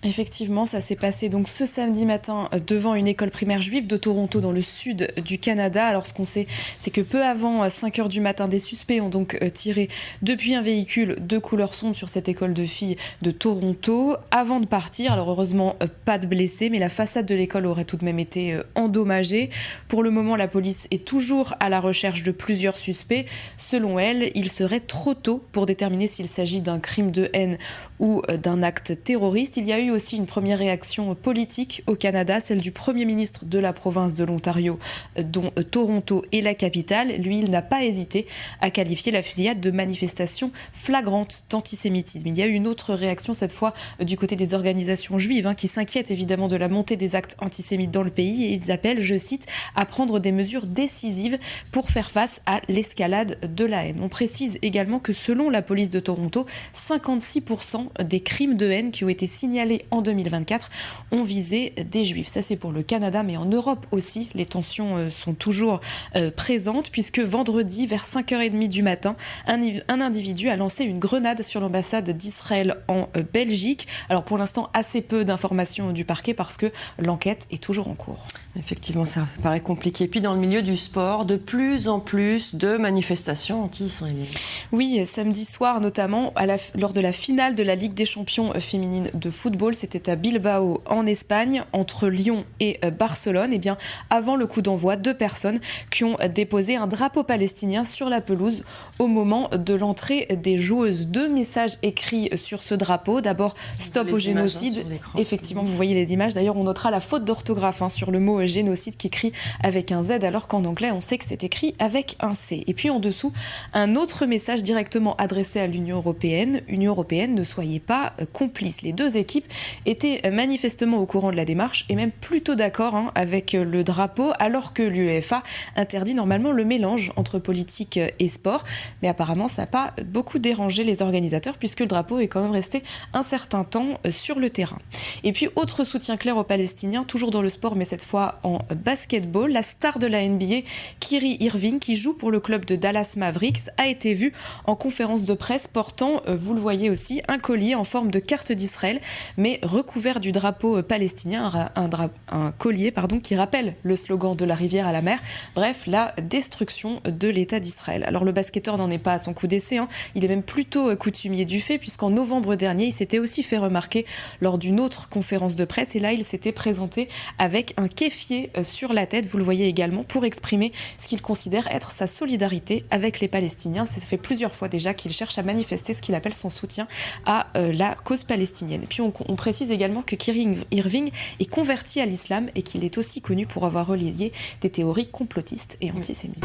Effectivement, ça s'est passé donc ce samedi matin devant une école primaire juive de Toronto dans le sud du Canada. Alors ce qu'on sait, c'est que peu avant 5 heures du matin, des suspects ont donc tiré depuis un véhicule de couleur sombre sur cette école de filles de Toronto avant de partir. Alors heureusement, pas de blessés, mais la façade de l'école aurait tout de même été endommagée. Pour le moment, la police est toujours à la recherche de plusieurs suspects. Selon elle, il serait trop tôt pour déterminer s'il s'agit d'un crime de haine ou d'un acte terroriste. Il y a eu aussi une première réaction politique au Canada, celle du Premier ministre de la province de l'Ontario, dont Toronto est la capitale. Lui, il n'a pas hésité à qualifier la fusillade de manifestation flagrante d'antisémitisme. Il y a eu une autre réaction, cette fois du côté des organisations juives, qui s'inquiètent évidemment de la montée des actes antisémites dans le pays, et ils appellent, je cite, à prendre des mesures décisives pour faire face à l'escalade de la haine. On précise également que selon la police de Toronto, 56% des crimes de haine qui ont été signalés en 2024 ont visé des juifs. Ça, c'est pour le Canada, mais en Europe aussi, les tensions sont toujours présentes, puisque vendredi, vers 5h30 du matin, un individu a lancé une grenade sur l'ambassade d'Israël en Belgique. Alors pour l'instant, assez peu d'informations du parquet parce que l'enquête est toujours en cours. Effectivement, ça paraît compliqué. Puis dans le milieu du sport, de plus en plus de manifestations anti-israéliennes. Oui, samedi soir notamment, lors de la finale de la Ligue des champions féminine de football, c'était à Bilbao en Espagne, entre Lyon et Barcelone. Et bien, avant le coup d'envoi, 2 personnes qui ont déposé un drapeau palestinien sur la pelouse au moment de l'entrée des joueuses. 2 messages écrits sur ce drapeau. D'abord, stop au génocide. Effectivement, vous voyez les images. D'ailleurs, on notera la faute d'orthographe sur le mot génocide qui écrit avec un Z, alors qu'en anglais, on sait que c'est écrit avec un C. Et puis en dessous, un autre message directement adressé à l'Union européenne. Union européenne, ne soyez pas complices. Les 2 équipes étaient manifestement au courant de la démarche et même plutôt d'accord avec le drapeau, alors que l'UEFA interdit normalement le mélange entre politique et sport. Mais apparemment, ça n'a pas beaucoup dérangé les organisateurs, puisque le drapeau est quand même resté un certain temps sur le terrain. Et puis, autre soutien clair aux Palestiniens, toujours dans le sport, mais cette fois en basketball. La star de la NBA, Kyrie Irving, qui joue pour le club de Dallas Mavericks, a été vue en conférence de presse portant, vous le voyez aussi, un collier en forme de carte d'Israël, mais recouvert du drapeau palestinien, un collier qui rappelle le slogan de la rivière à la mer, bref, la destruction de l'État d'Israël. Alors le basketteur n'en est pas à son coup d'essai, il est même plutôt coutumier du fait, puisqu'en novembre dernier, il s'était aussi fait remarquer lors d'une autre conférence de presse, et là, il s'était présenté avec un kéfier sur la tête, vous le voyez également, pour exprimer ce qu'il considère être sa solidarité avec les Palestiniens. Ça fait plusieurs fois déjà qu'il cherche à manifester ce qu'il appelle son soutien à la cause palestinienne. Et puis on précise également que Kyrie Irving est converti à l'islam et qu'il est aussi connu pour avoir relayé des théories complotistes et antisémites.